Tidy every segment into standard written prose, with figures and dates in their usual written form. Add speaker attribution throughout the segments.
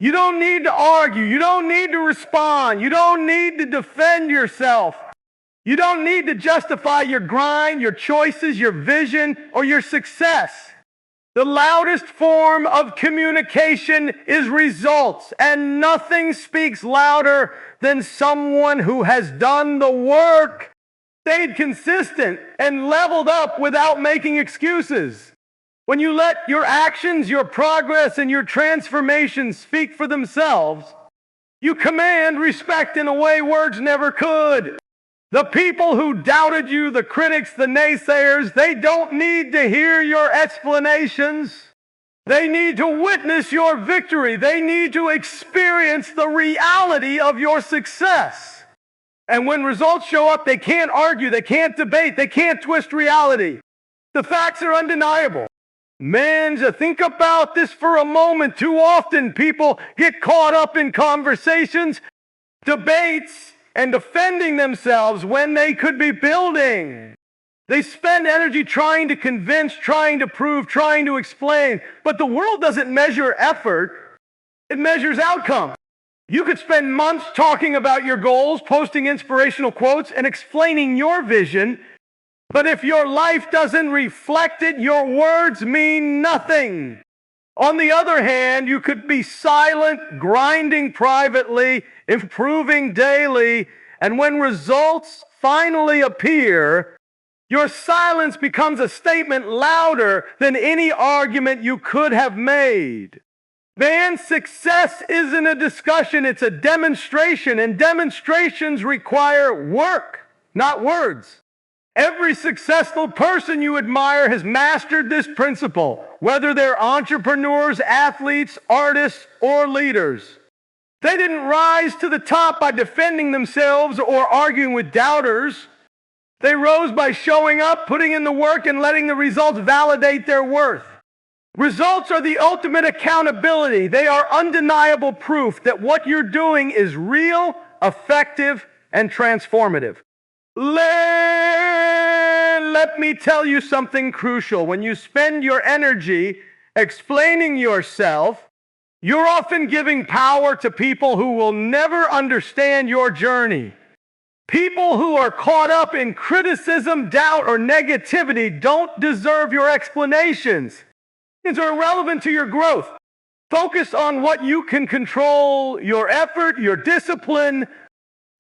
Speaker 1: You don't need to argue. You don't need to respond. You don't need to defend yourself. You don't need to justify your grind, your choices, your vision, or your success. The loudest form of communication is results, and nothing speaks louder than someone who has done the work, stayed consistent, and leveled up without making excuses. When you let your actions, your progress, and your transformation speak for themselves, you command respect in a way words never could. The people who doubted you, the critics, the naysayers, they don't need to hear your explanations. They need to witness your victory. They need to experience the reality of your success. And when results show up, they can't argue, they can't debate, they can't twist reality. The facts are undeniable. Man, to think about this for a moment. Too often people get caught up in conversations, debates, and defending themselves when they could be building. They spend energy trying to convince, trying to prove, trying to explain. But the world doesn't measure effort, it measures outcome. You could spend months talking about your goals, posting inspirational quotes, and explaining your vision. But if your life doesn't reflect it, your words mean nothing. On the other hand, you could be silent, grinding privately, improving daily, and when results finally appear, your silence becomes a statement louder than any argument you could have made. Man, success isn't a discussion, it's a demonstration, and demonstrations require work, not words. Every successful person you admire has mastered this principle, whether they're entrepreneurs, athletes, artists, or leaders. They didn't rise to the top by defending themselves or arguing with doubters. They rose by showing up, putting in the work, and letting the results validate their worth. Results are the ultimate accountability. They are undeniable proof that what you're doing is real, effective, and transformative. Let me tell you something crucial. When you spend your energy explaining yourself, you're often giving power to people who will never understand your journey. People who are caught up in criticism, doubt, or negativity don't deserve your explanations. It's irrelevant to your growth. Focus on what you can control, your effort, your discipline,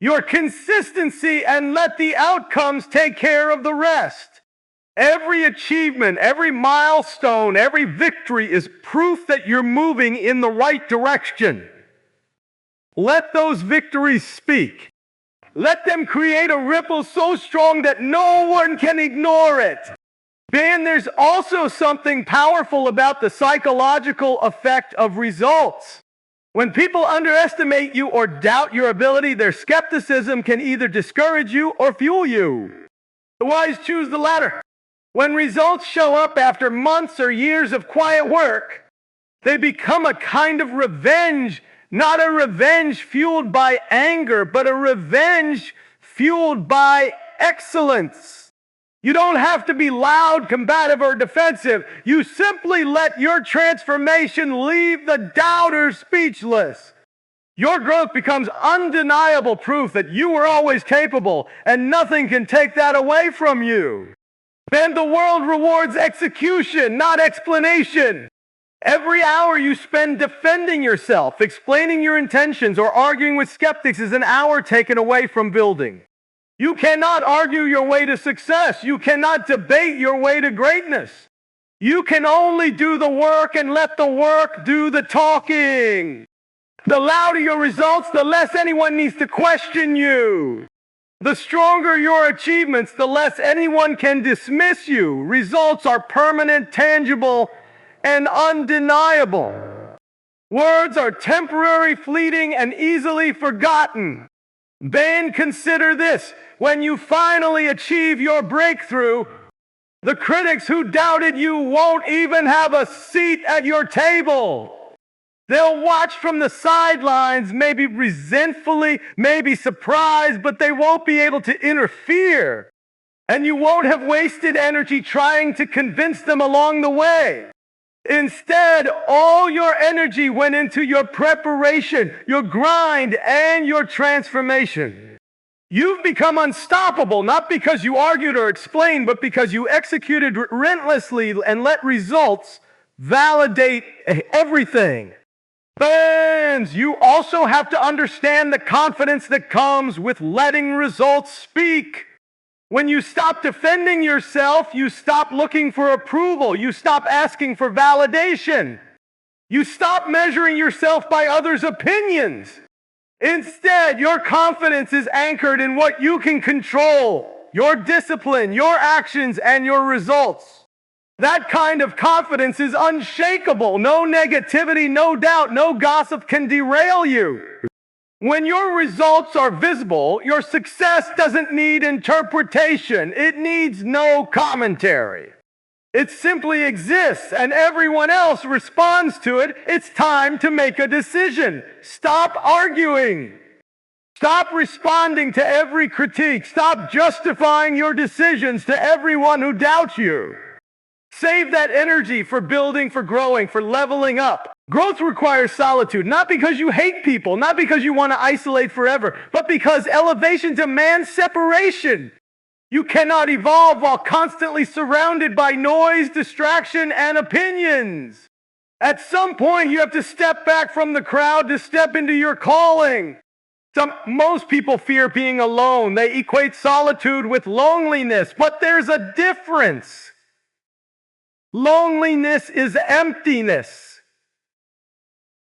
Speaker 1: your consistency, and let the outcomes take care of the rest. Every achievement, every milestone, every victory is proof that you're moving in the right direction. Let those victories speak. Let them create a ripple so strong that no one can ignore it. Man, there's also something powerful about the psychological effect of results. When people underestimate you or doubt your ability, their skepticism can either discourage you or fuel you. The wise choose the latter. When results show up after months or years of quiet work, they become a kind of revenge, not a revenge fueled by anger, but a revenge fueled by excellence. You don't have to be loud, combative, or defensive. You simply let your transformation leave the doubter speechless. Your growth becomes undeniable proof that you were always capable, and nothing can take that away from you. Then the world rewards execution, not explanation. Every hour you spend defending yourself, explaining your intentions, or arguing with skeptics is an hour taken away from building. You cannot argue your way to success. You cannot debate your way to greatness. You can only do the work and let the work do the talking. The louder your results, the less anyone needs to question you. The stronger your achievements, the less anyone can dismiss you. Results are permanent, tangible, and undeniable. Words are temporary, fleeting, and easily forgotten. Then consider this. When you finally achieve your breakthrough, the critics who doubted you won't even have a seat at your table. They'll watch from the sidelines, maybe resentfully, maybe surprised, but they won't be able to interfere. And you won't have wasted energy trying to convince them along the way. Instead, all your energy went into your preparation, your grind, and your transformation. You've become unstoppable, not because you argued or explained, but because you executed relentlessly and let results validate everything. Fans, you also have to understand the confidence that comes with letting results speak. When you stop defending yourself, you stop looking for approval. You stop asking for validation. You stop measuring yourself by others' opinions. Instead, your confidence is anchored in what you can control, your discipline, your actions, and your results. That kind of confidence is unshakable. No negativity, no doubt, no gossip can derail you. When your results are visible, your success doesn't need interpretation. It needs no commentary. It simply exists, and everyone else responds to it. It's time to make a decision. Stop arguing. Stop responding to every critique. Stop justifying your decisions to everyone who doubts you. Save that energy for building, for growing, for leveling up. Growth requires solitude, not because you hate people, not because you want to isolate forever, but because elevation demands separation. You cannot evolve while constantly surrounded by noise, distraction, and opinions. At some point, you have to step back from the crowd to step into your calling. Most people fear being alone. They equate solitude with loneliness, but there's a difference. Loneliness is emptiness.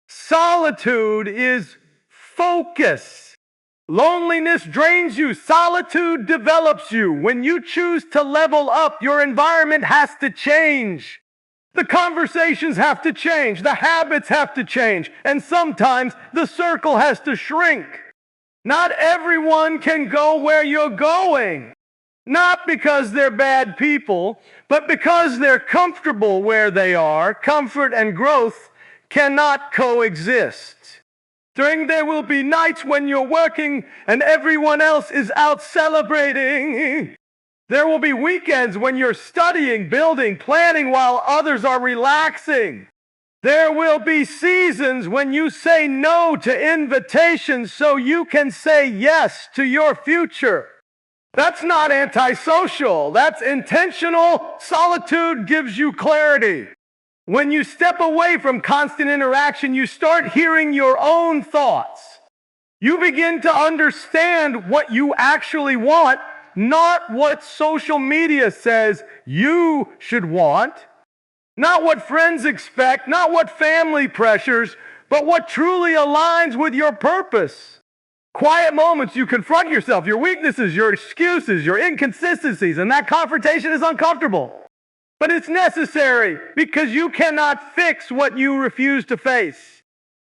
Speaker 1: Solitude is focus. Loneliness drains you. Solitude develops you. When you choose to level up, your environment has to change. The conversations have to change. The habits have to change. And sometimes the circle has to shrink. Not everyone can go where you're going. Not because they're bad people, but because they're comfortable where they are. Comfort and growth cannot coexist. There will be nights when you're working and everyone else is out celebrating. There will be weekends when you're studying, building, planning while others are relaxing. There will be seasons when you say no to invitations so you can say yes to your future. That's not antisocial. That's intentional. Solitude gives you clarity. When you step away from constant interaction, you start hearing your own thoughts. You begin to understand what you actually want, not what social media says you should want, not what friends expect, not what family pressures, but what truly aligns with your purpose. Quiet moments, you confront yourself, your weaknesses, your excuses, your inconsistencies, and that confrontation is uncomfortable. But it's necessary because you cannot fix what you refuse to face.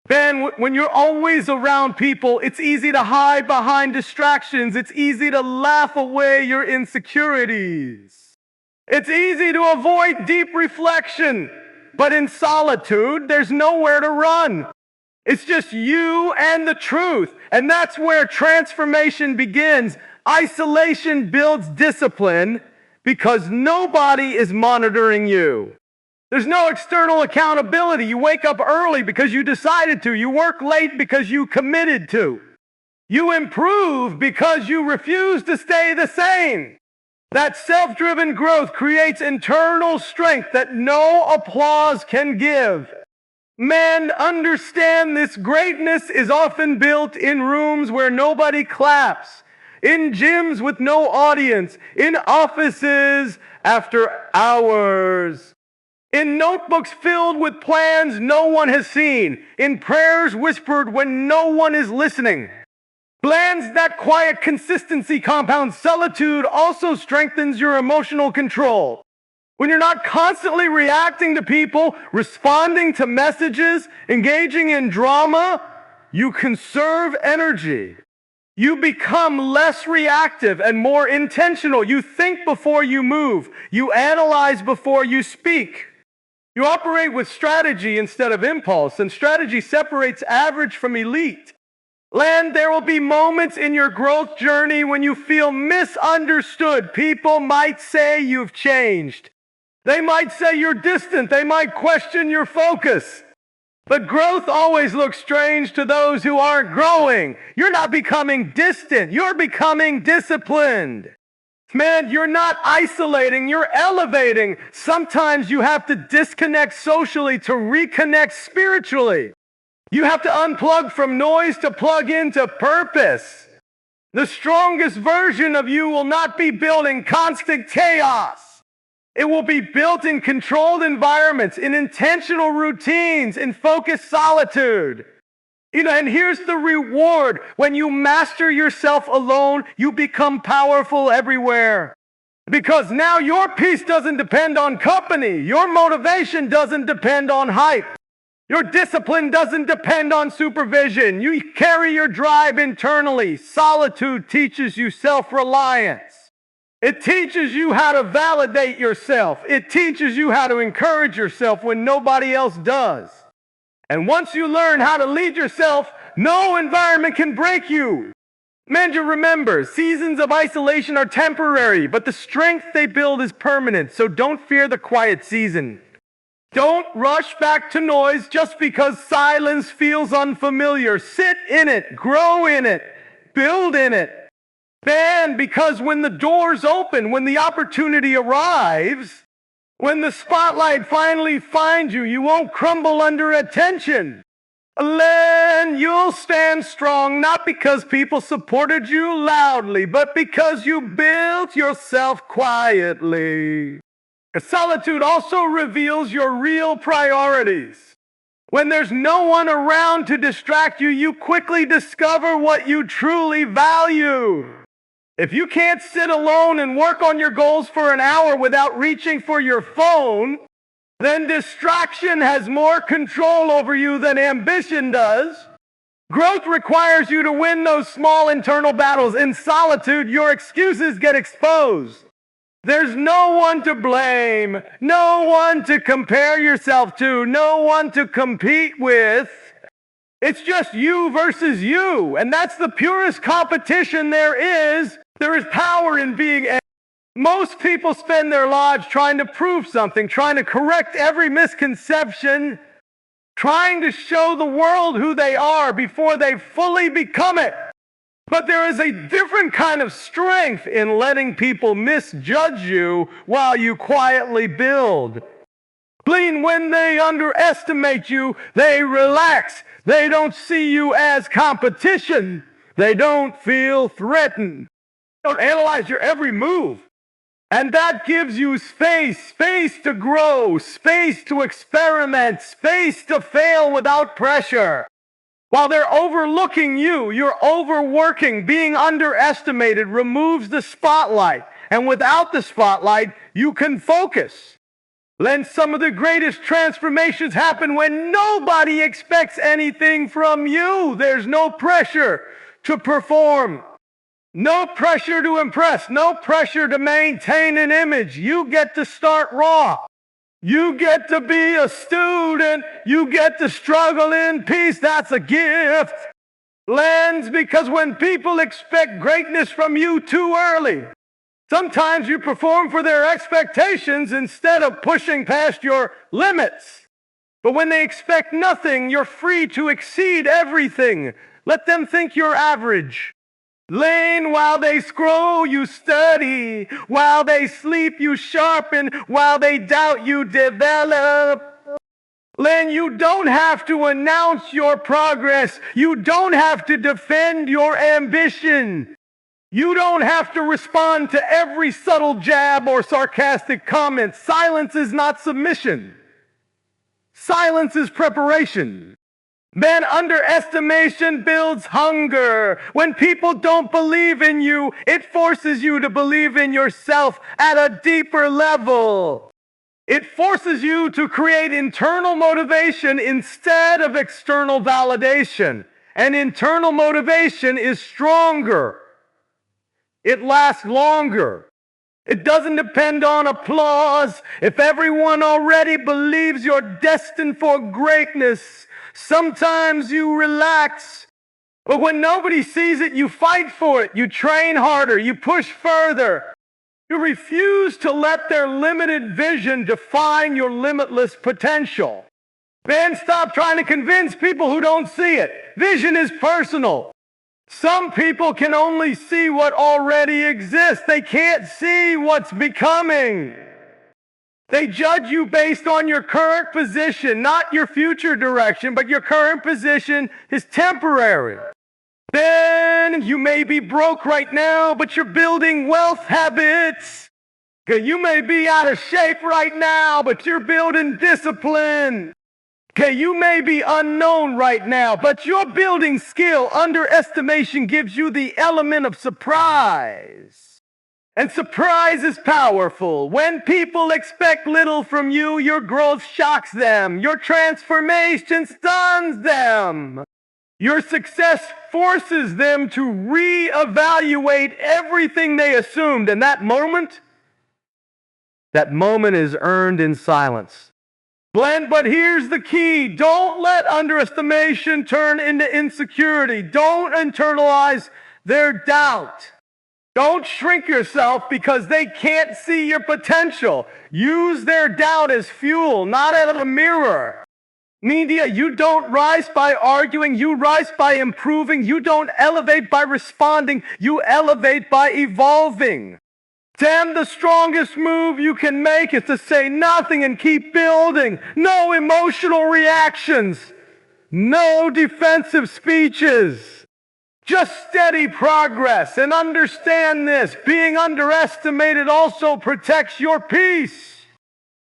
Speaker 1: Ben, when you're always around people, it's easy to hide behind distractions. It's easy to laugh away your insecurities. It's easy to avoid deep reflection. But in solitude, there's nowhere to run. It's just you and the truth. And that's where transformation begins. Isolation builds discipline because nobody is monitoring you. There's no external accountability. You wake up early because you decided to. You work late because you committed to. You improve because you refuse to stay the same. That self-driven growth creates internal strength that no applause can give. Men, understand this greatness is often built in rooms where nobody claps, in gyms with no audience, in offices after hours, in notebooks filled with plans no one has seen, in prayers whispered when no one is listening. Plans that quiet consistency compound solitude also strengthens your emotional control. When you're not constantly reacting to people, responding to messages, engaging in drama, you conserve energy. You become less reactive and more intentional. You think before you move. You analyze before you speak. You operate with strategy instead of impulse, and strategy separates average from elite. There will be moments in your growth journey when you feel misunderstood. People might say you've changed. They might say you're distant. They might question your focus. But growth always looks strange to those who aren't growing. You're not becoming distant. You're becoming disciplined. Man, you're not isolating. You're elevating. Sometimes you have to disconnect socially to reconnect spiritually. You have to unplug from noise to plug into purpose. The strongest version of you will not be built in constant chaos. It will be built in controlled environments, in intentional routines, in focused solitude. And here's the reward. When you master yourself alone, you become powerful everywhere. Because now your peace doesn't depend on company. Your motivation doesn't depend on hype. Your discipline doesn't depend on supervision. You carry your drive internally. Solitude teaches you self-reliance. It teaches you how to validate yourself. It teaches you how to encourage yourself when nobody else does. And once you learn how to lead yourself, no environment can break you. Men, you remember, seasons of isolation are temporary, but the strength they build is permanent, so don't fear the quiet season. Don't rush back to noise just because silence feels unfamiliar. Sit in it, grow in it, build in it. Man, because when the doors open, when the opportunity arrives, when the spotlight finally finds you, you won't crumble under attention. Then you'll stand strong, not because people supported you loudly, but because you built yourself quietly. Solitude also reveals your real priorities. When there's no one around to distract you, you quickly discover what you truly value. If you can't sit alone and work on your goals for an hour without reaching for your phone, then distraction has more control over you than ambition does. Growth requires you to win those small internal battles. In solitude, your excuses get exposed. There's no one to blame, no one to compare yourself to, no one to compete with. It's just you versus you, and that's the purest competition there is. There is power in being. Most people spend their lives trying to prove something, trying to correct every misconception, trying to show the world who they are before they fully become it. But there is a different kind of strength in letting people misjudge you while you quietly build. When they underestimate you, they relax. They don't see you as competition. They don't feel threatened. Don't analyze your every move. And that gives you space to grow, space to experiment, space to fail without pressure. While they're overlooking you, you're overworking. Being underestimated removes the spotlight. And without the spotlight, you can focus. Then some of the greatest transformations happen when nobody expects anything from you. There's no pressure to perform. No pressure to impress, no pressure to maintain an image. You get to start raw. You get to be a student. You get to struggle in peace. That's a gift. Because when people expect greatness from you too early, sometimes you perform for their expectations instead of pushing past your limits. But when they expect nothing, you're free to exceed everything. Let them think you're average. While they scroll, you study. While they sleep, you sharpen. While they doubt, you develop. You don't have to announce your progress. You don't have to defend your ambition. You don't have to respond to every subtle jab or sarcastic comment. Silence is not submission. Silence is preparation. Underestimation builds hunger. When people don't believe in you, it forces you to believe in yourself at a deeper level. It forces you to create internal motivation instead of external validation. And internal motivation is stronger. It lasts longer. It doesn't depend on applause. If everyone already believes you're destined for greatness, sometimes you relax. But when nobody sees it, you fight for it. You train harder. You push further. You refuse to let their limited vision define your limitless potential. Man, stop trying to convince people who don't see it. Vision is personal. Some people can only see what already exists. They can't see what's becoming. They judge you based on your current position, not your future direction, but your current position is temporary. Then you may be broke right now, but you're building wealth habits. You may be out of shape right now, but you're building discipline. You may be unknown right now, but you're building skill. Underestimation gives you the element of surprise. And surprise is powerful. When people expect little from you, your growth shocks them. Your transformation stuns them. Your success forces them to reevaluate everything they assumed. And that moment is earned in silence. But here's the key. Don't let underestimation turn into insecurity. Don't internalize their doubt. Don't shrink yourself because they can't see your potential. Use their doubt as fuel, not as a mirror. Media, you don't rise by arguing, you rise by improving. You don't elevate by responding, you elevate by evolving. Damn, the strongest move you can make is to say nothing and keep building. No emotional reactions. No defensive speeches. Just steady progress. And understand this, being underestimated also protects your peace.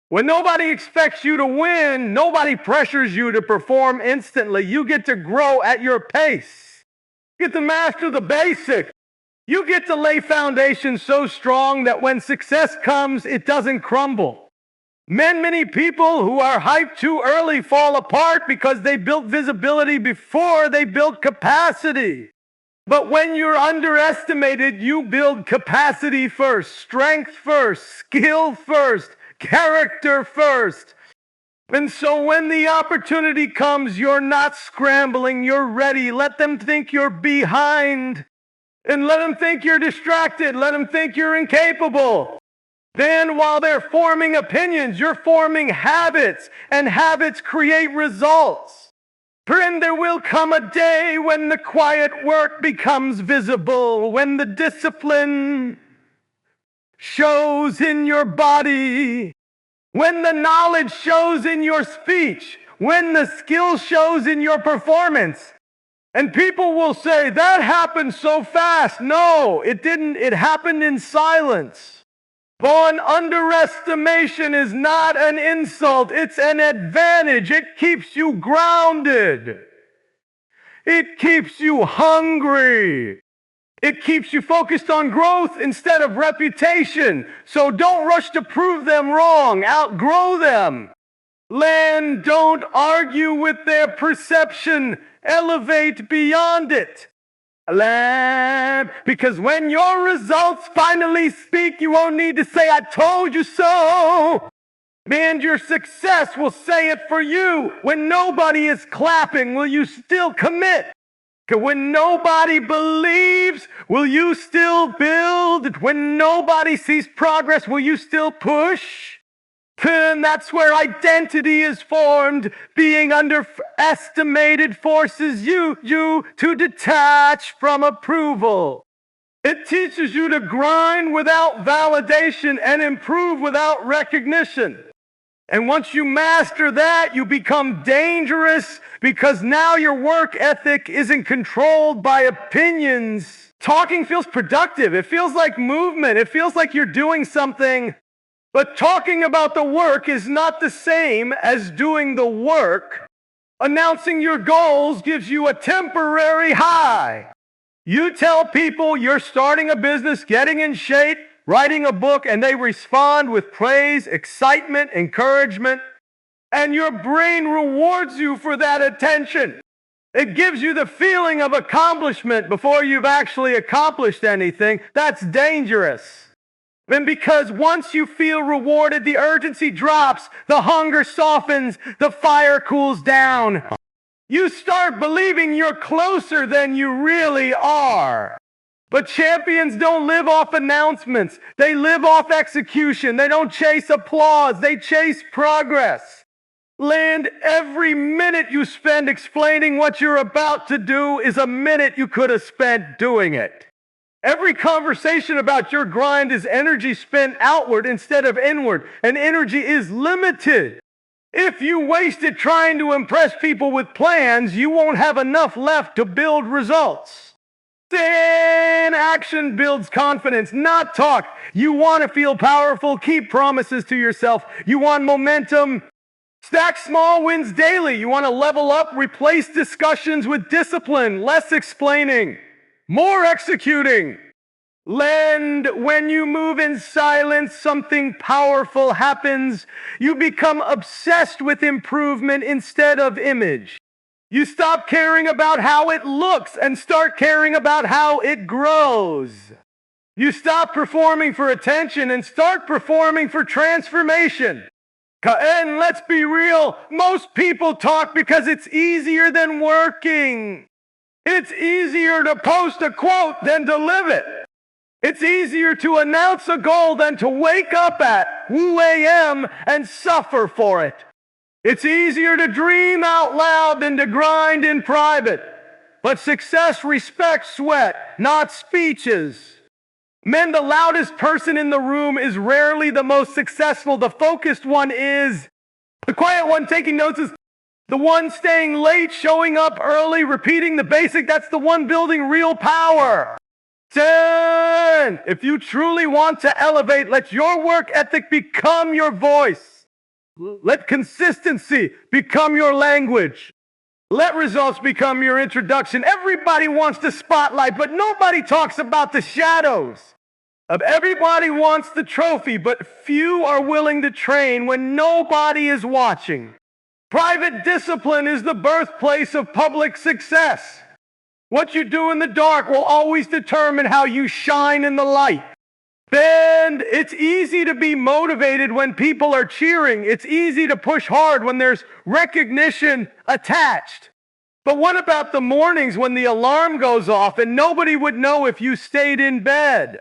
Speaker 1: When nobody expects you to win, nobody pressures you to perform instantly. You get to grow at your pace. You get to master the basics. You get to lay foundations so strong that when success comes, it doesn't crumble. Many people who are hyped too early fall apart because they built visibility before they built capacity. But when you're underestimated, you build capacity first, strength first, skill first, character first. And so when the opportunity comes, you're not scrambling, you're ready. Let them think you're behind. And let them think you're distracted. Let them think you're incapable. Then while they're forming opinions, you're forming habits. And habits create results. Friend, there will come a day when the quiet work becomes visible. When the discipline shows in your body. When the knowledge shows in your speech. When the skill shows in your performance. And people will say, that happened so fast. No, it didn't. It happened in silence. But underestimation is not an insult. It's an advantage. It keeps you grounded. It keeps you hungry. It keeps you focused on growth instead of reputation. So don't rush to prove them wrong. Outgrow them. Don't argue with their perception. Elevate beyond it. Because when your results finally speak, you won't need to say, I told you so. Man, your success will say it for you. When nobody is clapping, will you still commit? When nobody believes, will you still build? When nobody sees progress, will you still push? And that's where identity is formed. Being underestimated forces you to detach from approval. It teaches you to grind without validation and improve without recognition. And once you master that, you become dangerous because now your work ethic isn't controlled by opinions. Talking feels productive. It feels like movement. It feels like you're doing something. But talking about the work is not the same as doing the work. Announcing your goals gives you a temporary high. You tell people you're starting a business, getting in shape, writing a book, and they respond with praise, excitement, encouragement, and your brain rewards you for that attention. It gives you the feeling of accomplishment before you've actually accomplished anything. That's dangerous. And because once you feel rewarded, the urgency drops, the hunger softens, the fire cools down. You start believing you're closer than you really are. But champions don't live off announcements. They live off execution. They don't chase applause. They chase progress. Land, every minute you spend explaining what you're about to do is a minute you could have spent doing it. Every conversation about your grind is energy spent outward instead of inward, and energy is limited. If you waste it trying to impress people with plans, you won't have enough left to build results. Then action builds confidence, not talk. You want to feel powerful, keep promises to yourself. You want momentum, stack small wins daily. You want to level up, replace discussions with discipline, less explaining, more executing. Lend, when you move in silence, something powerful happens. You become obsessed with improvement instead of image. You stop caring about how it looks and start caring about how it grows. You stop performing for attention and start performing for transformation. And let's be real, most people talk because it's easier than working. It's easier to post a quote than to live it. It's easier to announce a goal than to wake up at 2 a.m. and suffer for it. It's easier to dream out loud than to grind in private. But success respects sweat, not speeches. Men, the loudest person in the room is rarely the most successful. The focused one is. The quiet one taking notes is. The one staying late, showing up early, repeating the basic, that's the one building real power. 10. If you truly want to elevate, let your work ethic become your voice. Let consistency become your language. Let results become your introduction. Everybody wants the spotlight, but nobody talks about the shadows. Everybody wants the trophy, but few are willing to train when nobody is watching. Private discipline is the birthplace of public success. What you do in the dark will always determine how you shine in the light. And it's easy to be motivated when people are cheering. It's easy to push hard when there's recognition attached. But what about the mornings when the alarm goes off and nobody would know if you stayed in bed?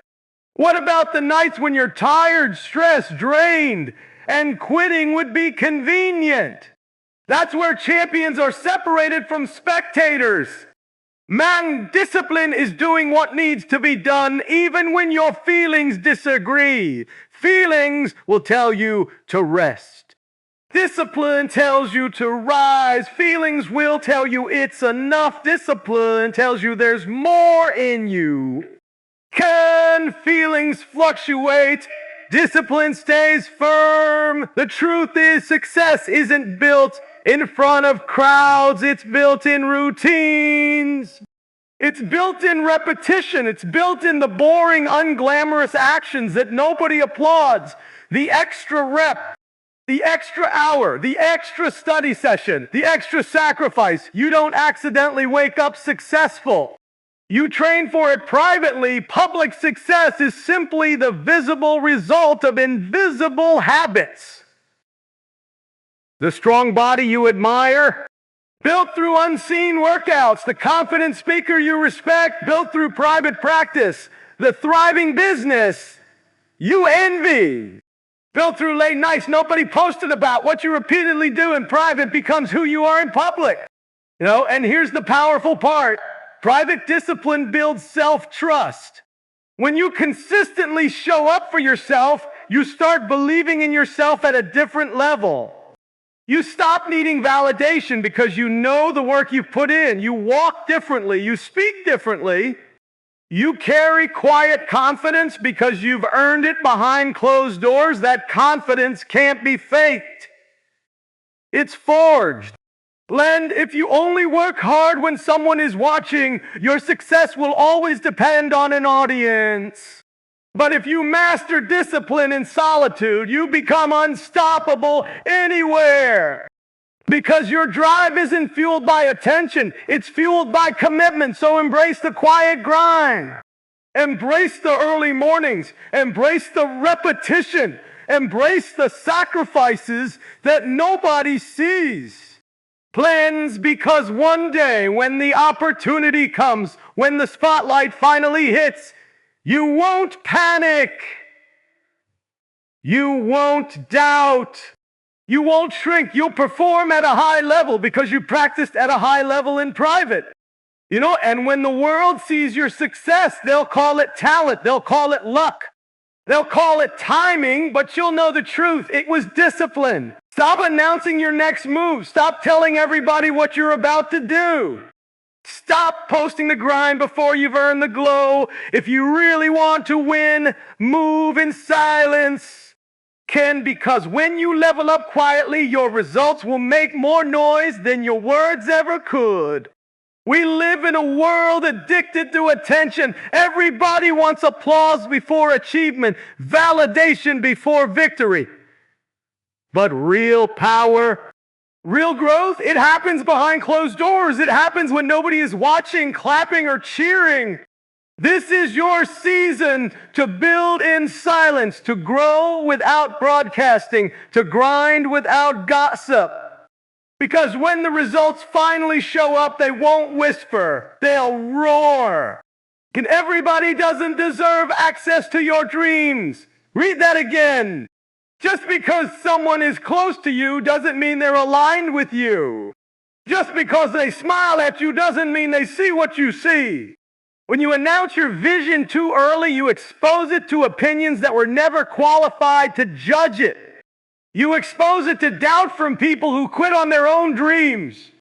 Speaker 1: What about the nights when you're tired, stressed, drained, and quitting would be convenient? That's where champions are separated from spectators. Man, discipline is doing what needs to be done even when your feelings disagree. Feelings will tell you to rest. Discipline tells you to rise. Feelings will tell you it's enough. Discipline tells you there's more in you. Can feelings fluctuate? Discipline stays firm. The truth is, success isn't built in front of crowds. It's built in routines. It's built in repetition. It's built in the boring, unglamorous actions that nobody applauds. The extra rep, the extra hour, the extra study session, the extra sacrifice. You don't accidentally wake up successful. You train for it privately. Public success is simply the visible result of invisible habits. The strong body you admire, built through unseen workouts. The confident speaker you respect, built through private practice. The thriving business you envy, built through late nights nobody posted about. What you repeatedly do in private becomes who you are in public. And here's the powerful part. Private discipline builds self-trust. When you consistently show up for yourself, you start believing in yourself at a different level. You stop needing validation because you know the work you've put in. You walk differently. You speak differently. You carry quiet confidence because you've earned it behind closed doors. That confidence can't be faked. It's forged. Len, if you only work hard when someone is watching, your success will always depend on an audience. But if you master discipline in solitude, you become unstoppable anywhere. Because your drive isn't fueled by attention, it's fueled by commitment. So embrace the quiet grind. Embrace the early mornings. Embrace the repetition. Embrace the sacrifices that nobody sees. Plans because one day when the opportunity comes, when the spotlight finally hits, you won't panic. You won't doubt. You won't shrink. You'll perform at a high level because you practiced at a high level in private. And when the world sees your success, they'll call it talent. They'll call it luck. They'll call it timing, but you'll know the truth. It was discipline. Stop announcing your next move. Stop telling everybody what you're about to do. Stop posting the grind before you've earned the glow. If you really want to win, move in silence. Because when you level up quietly, your results will make more noise than your words ever could. We live in a world addicted to attention. Everybody wants applause before achievement, validation before victory. But real power, real growth, it happens behind closed doors. It happens when nobody is watching, clapping, or cheering. This is your season to build in silence, to grow without broadcasting, to grind without gossip. Because when the results finally show up, they won't whisper, they'll roar. And everybody doesn't deserve access to your dreams. Read that again. Just because someone is close to you doesn't mean they're aligned with you. Just because they smile at you doesn't mean they see what you see. When you announce your vision too early, you expose it to opinions that were never qualified to judge it. You expose it to doubt from people who quit on their own dreams.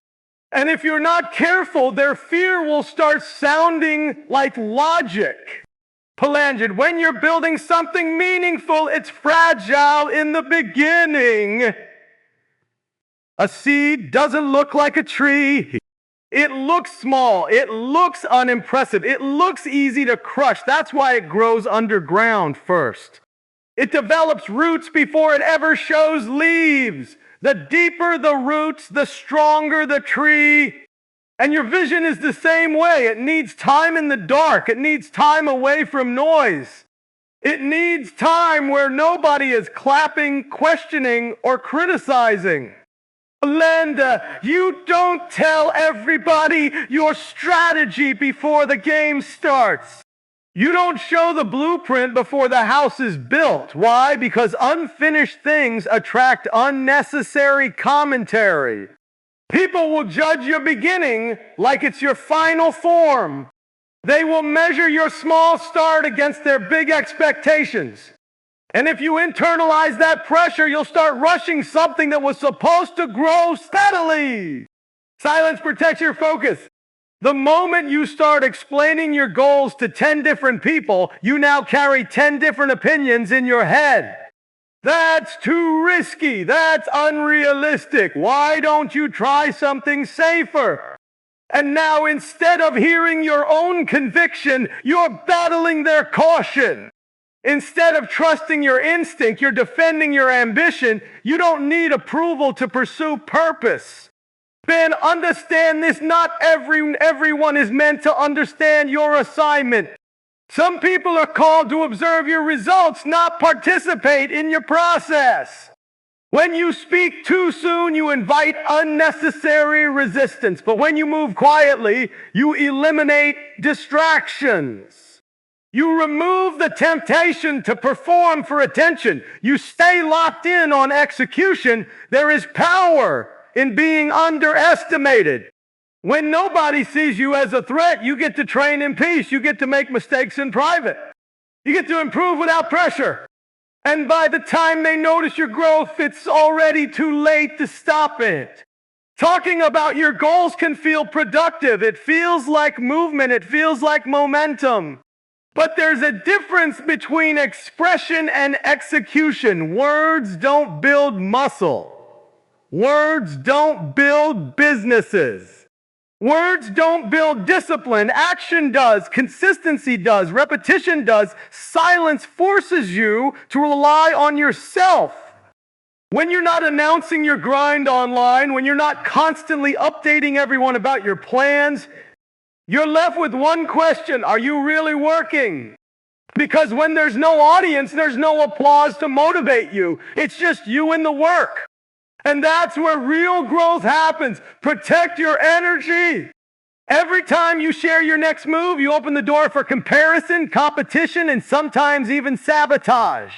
Speaker 1: And if you're not careful, their fear will start sounding like logic. Palangid, when you're building something meaningful, it's fragile in the beginning. A seed doesn't look like a tree. It looks small. It looks unimpressive. It looks easy to crush. That's why it grows underground first. It develops roots before it ever shows leaves. The deeper the roots, the stronger the tree. And your vision is the same way. It needs time in the dark. It needs time away from noise. It needs time where nobody is clapping, questioning, or criticizing. Linda, you don't tell everybody your strategy before the game starts. You don't show the blueprint before the house is built. Why? Because unfinished things attract unnecessary commentary. People will judge your beginning like it's your final form. They will measure your small start against their big expectations. And if you internalize that pressure, you'll start rushing something that was supposed to grow steadily. Silence protects your focus. The moment you start explaining your goals to 10 different people, you now carry 10 different opinions in your head. That's too risky. That's unrealistic. Why don't you try something safer? And now instead of hearing your own conviction, you're battling their caution. Instead of trusting your instinct, you're defending your ambition. You don't need approval to pursue purpose. Ben, understand this. Not everyone is meant to understand your assignment. Some people are called to observe your results, not participate in your process. When you speak too soon, you invite unnecessary resistance. But when you move quietly, you eliminate distractions. You remove the temptation to perform for attention. You stay locked in on execution. There is power in being underestimated. When nobody sees you as a threat, you get to train in peace. You get to make mistakes in private. You get to improve without pressure. And by the time they notice your growth, it's already too late to stop it. Talking about your goals can feel productive. It feels like movement. It feels like momentum. But there's a difference between expression and execution. Words don't build muscle. Words don't build businesses. Words don't build discipline. Action does. Consistency does. Repetition does. Silence forces you to rely on yourself. When you're not announcing your grind online, when you're not constantly updating everyone about your plans, you're left with one question: are you really working? Because when there's no audience, there's no applause to motivate you. It's just you and the work. And that's where real growth happens. Protect your energy. Every time you share your next move, you open the door for comparison, competition, and sometimes even sabotage.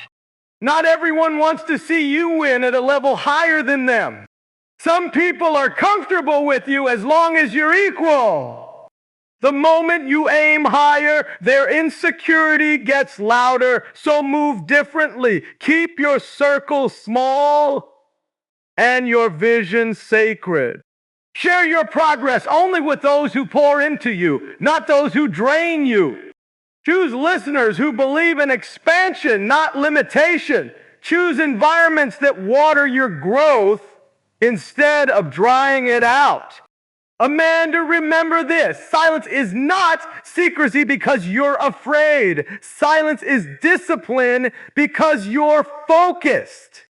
Speaker 1: Not everyone wants to see you win at a level higher than them. Some people are comfortable with you as long as you're equal. The moment you aim higher, their insecurity gets louder, so move differently. Keep your circle small and your vision sacred. Share your progress only with those who pour into you, not those who drain you. Choose listeners who believe in expansion, not limitation. Choose environments that water your growth instead of drying it out. Amanda, remember this. Silence is not secrecy because you're afraid. Silence is discipline because you're focused.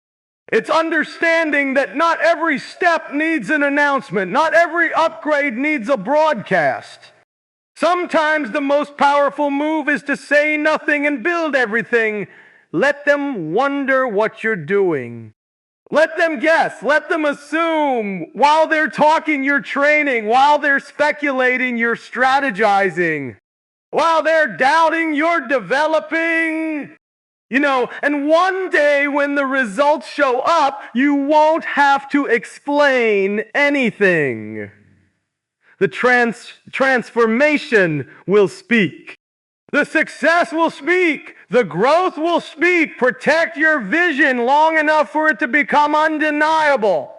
Speaker 1: It's understanding that not every step needs an announcement. Not every upgrade needs a broadcast. Sometimes the most powerful move is to say nothing and build everything. Let them wonder what you're doing. Let them guess. Let them assume. While they're talking, you're training. While they're speculating, you're strategizing. While they're doubting, you're developing. And one day when the results show up, you won't have to explain anything. The transformation will speak. The success will speak. The growth will speak. Protect your vision long enough for it to become undeniable.